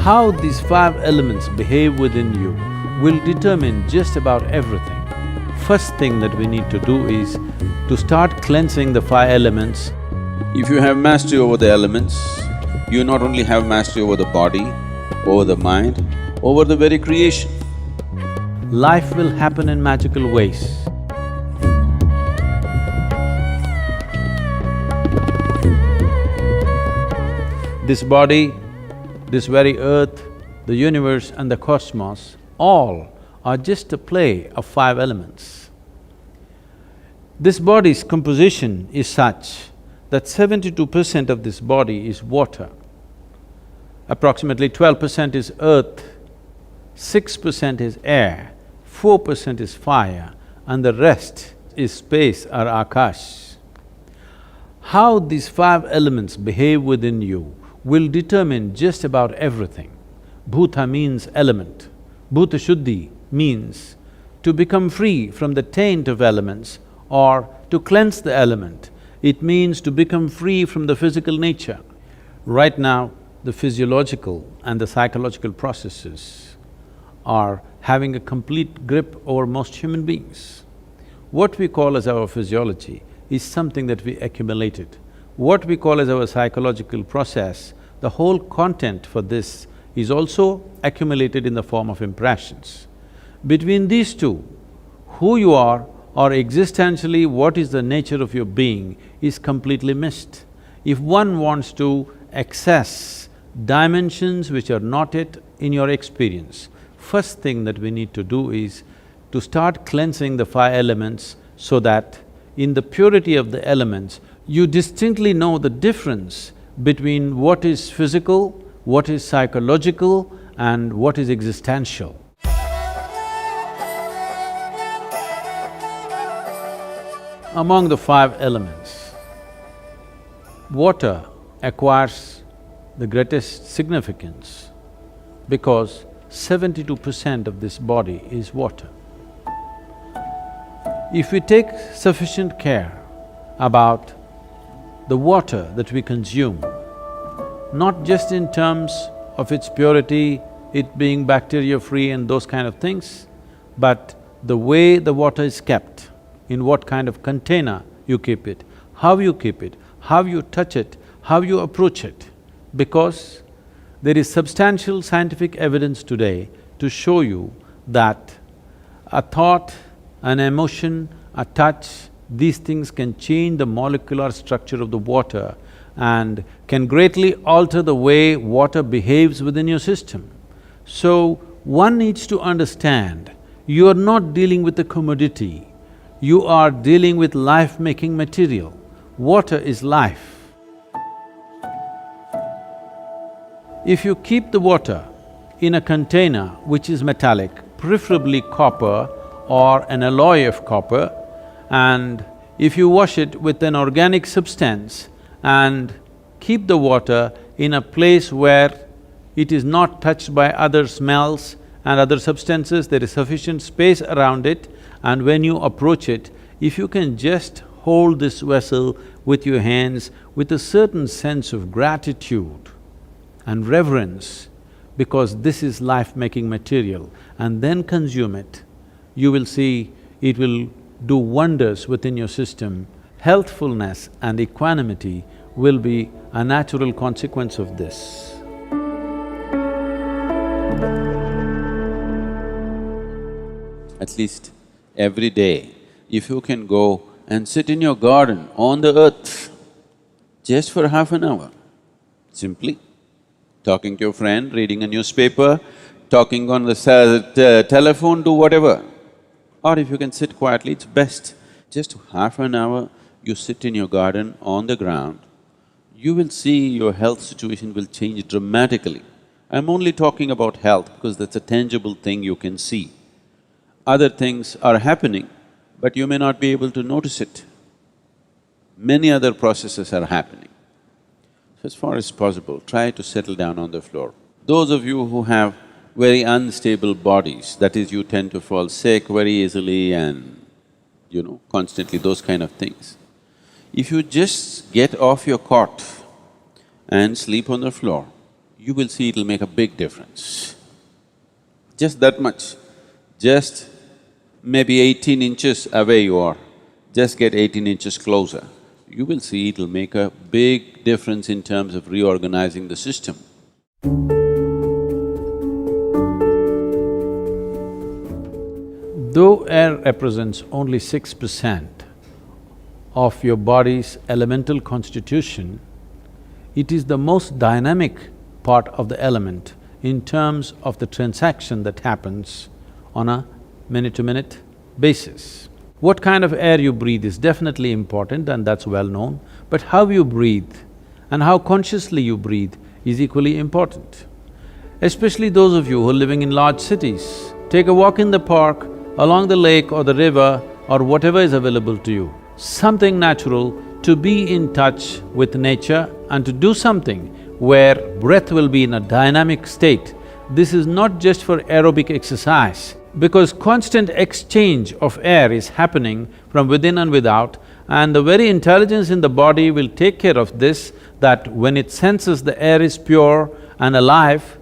How these five elements behave within you will determine just about everything. First thing that we need to do is to start cleansing the five elements. If you have mastery over the elements, you not only have mastery over the body, over the mind, over the very creation. Life will happen in magical ways. This body, this very earth, the universe and the cosmos, all are just a play of five elements. This body's composition is such that 72% of this body is water, approximately 12% is earth, 6% is air, 4% is fire, and the rest is space or akash. How these five elements behave within you will determine just about everything. Bhuta means element. Bhuta Shuddhi means to become free from the taint of elements or to cleanse the element. It means to become free from the physical nature. Right now, the physiological and the psychological processes are having a complete grip over most human beings. What we call as our physiology is something that we accumulated. What we call as our psychological process, the whole content for this is also accumulated in the form of impressions. Between these two, who you are or existentially what is the nature of your being is completely missed. If one wants to access dimensions which are not yet in your experience, first thing that we need to do is to start cleansing the five elements so that in the purity of the elements, you distinctly know the difference between what is physical, what is psychological and what is existential. Among the five elements, water acquires the greatest significance because 72% of this body is water. If we take sufficient care about the water that we consume, not just in terms of its purity, it being bacteria-free and those kind of things, but the way the water is kept, in what kind of container you keep it, how you keep it, how you touch it, how you approach it. Because there is substantial scientific evidence today to show you that a thought, an emotion, a touch, these things can change the molecular structure of the water and can greatly alter the way water behaves within your system. So, one needs to understand, you are not dealing with a commodity, you are dealing with life-making material. Water is life. If you keep the water in a container which is metallic, preferably copper or an alloy of copper, and if you wash it with an organic substance and keep the water in a place where it is not touched by other smells and other substances, there is sufficient space around it, and when you approach it, if you can just hold this vessel with your hands with a certain sense of gratitude and reverence, because this is life-making material, and then consume it, you will see it will do wonders within your system. Healthfulness and equanimity will be a natural consequence of this. At least every day, if you can go and sit in your garden on the earth just for half an hour, simply talking to your friend, reading a newspaper, talking on the telephone, do whatever. Or if you can sit quietly, it's best. Just half an hour, you sit in your garden on the ground, you will see your health situation will change dramatically. I'm only talking about health because that's a tangible thing you can see. Other things are happening, but you may not be able to notice it. Many other processes are happening. So as far as possible, try to settle down on the floor. Those of you who have very unstable bodies, that is, you tend to fall sick very easily and, constantly those kind of things. If you just get off your cot and sleep on the floor, you will see it'll make a big difference. Just that much. Just maybe 18 inches away you are, just get 18 inches closer. You will see it'll make a big difference in terms of reorganizing the system. Though air represents only 6% of your body's elemental constitution, it is the most dynamic part of the element in terms of the transaction that happens on a minute-to-minute basis. What kind of air you breathe is definitely important and that's well known, but how you breathe and how consciously you breathe is equally important. Especially those of you who are living in large cities, take a walk in the park, along the lake or the river or whatever is available to you. Something natural to be in touch with nature and to do something where breath will be in a dynamic state. This is not just for aerobic exercise, because constant exchange of air is happening from within and without, and the very intelligence in the body will take care of this, that when it senses the air is pure and alive,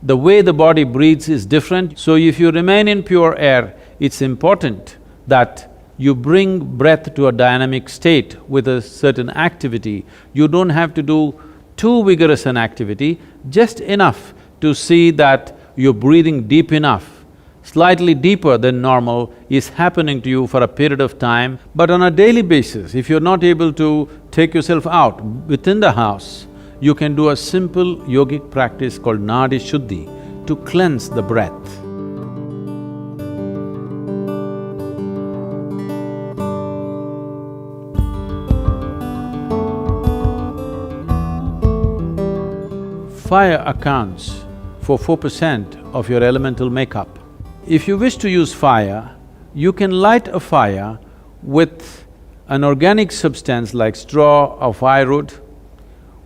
the way the body breathes is different. So if you remain in pure air, it's important that you bring breath to a dynamic state with a certain activity. You don't have to do too vigorous an activity, just enough to see that you're breathing deep enough, slightly deeper than normal is happening to you for a period of time. But on a daily basis, if you're not able to take yourself out within the house, you can do a simple yogic practice called Nadi Shuddhi to cleanse the breath. Fire accounts for 4% of your elemental makeup. If you wish to use fire, you can light a fire with an organic substance like straw or firewood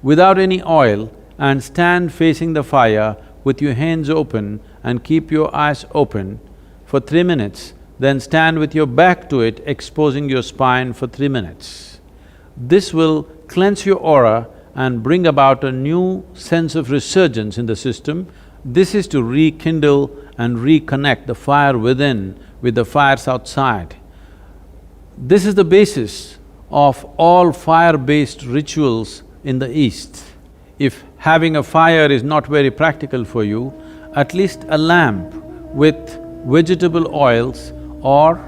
without any oil and stand facing the fire with your hands open and keep your eyes open for 3 minutes, then stand with your back to it, exposing your spine for 3 minutes. This will cleanse your aura and bring about a new sense of resurgence in the system. This is to rekindle and reconnect the fire within with the fires outside. This is the basis of all fire-based rituals in the East. If having a fire is not very practical for you, at least a lamp with vegetable oils or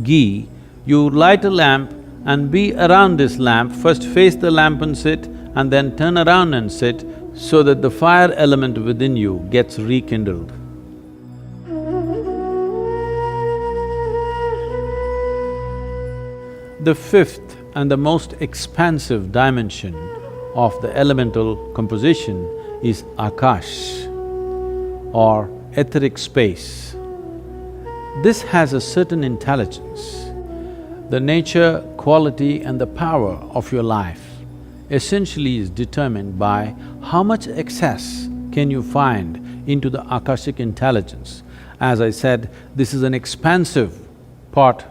ghee, you light a lamp and be around this lamp, first face the lamp and sit, and then turn around and sit, so that the fire element within you gets rekindled. The fifth and the most expansive dimension of the elemental composition is Akash or etheric space. This has a certain intelligence. The nature, quality and the power of your life essentially is determined by how much access can you find into the Akashic intelligence. As I said, this is an expansive part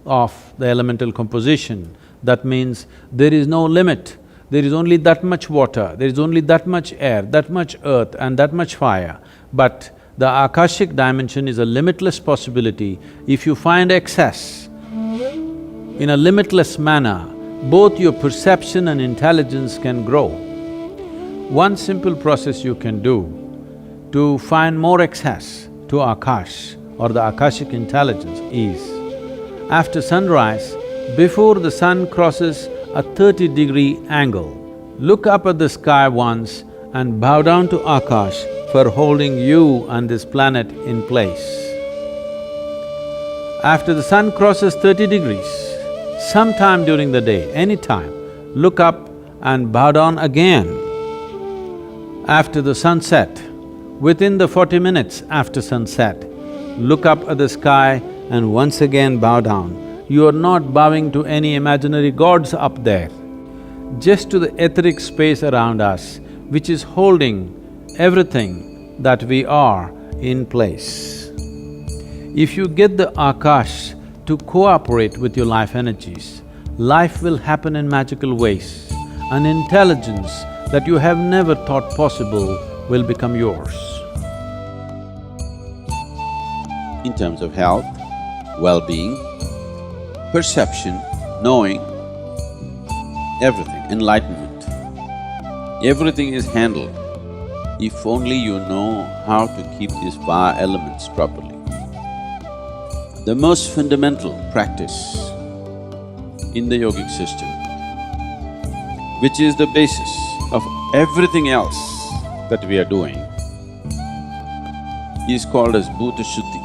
of the elemental composition. That means there is no limit. There is only that much water, there is only that much air, that much earth and that much fire. But the Akashic dimension is a limitless possibility. If you find excess in a limitless manner, both your perception and intelligence can grow. One simple process you can do to find more access to Akash or the Akashic intelligence is, after sunrise, before the sun crosses a 30-degree angle, look up at the sky once and bow down to Akash for holding you and this planet in place. After the sun crosses 30 degrees, sometime during the day, any time, look up and bow down again. After the sunset, within the 40 minutes after sunset, look up at the sky and once again bow down. You are not bowing to any imaginary gods up there, just to the etheric space around us, which is holding everything that we are in place. If you get the Akash to cooperate with your life energies, life will happen in magical ways. An intelligence that you have never thought possible will become yours. In terms of health, well-being, perception, knowing, everything, enlightenment, everything is handled if only you know how to keep these five elements properly. The most fundamental practice in the yogic system, which is the basis of everything else that we are doing, is called as Bhuta Shuddhi.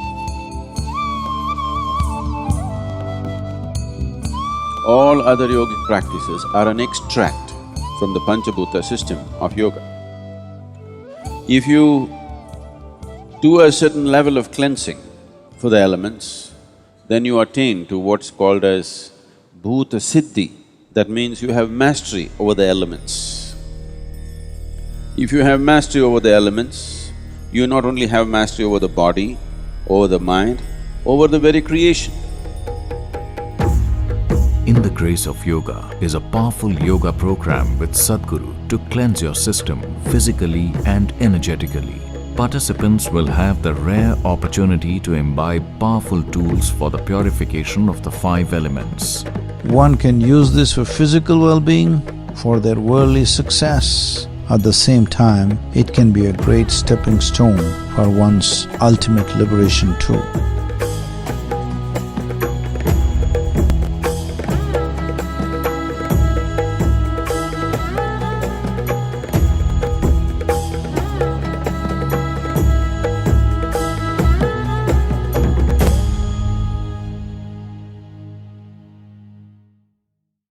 All other yogic practices are an extract from the Panchabhuta system of yoga. If you do a certain level of cleansing for the elements, then you attain to what's called as Bhuta Siddhi. That means you have mastery over the elements. If you have mastery over the elements, you not only have mastery over the body, over the mind, over the very creation. In the Grace of Yoga is a powerful yoga program with Sadhguru to cleanse your system physically and energetically. Participants will have the rare opportunity to imbibe powerful tools for the purification of the five elements. One can use this for physical well-being, for their worldly success. At the same time, it can be a great stepping stone for one's ultimate liberation too.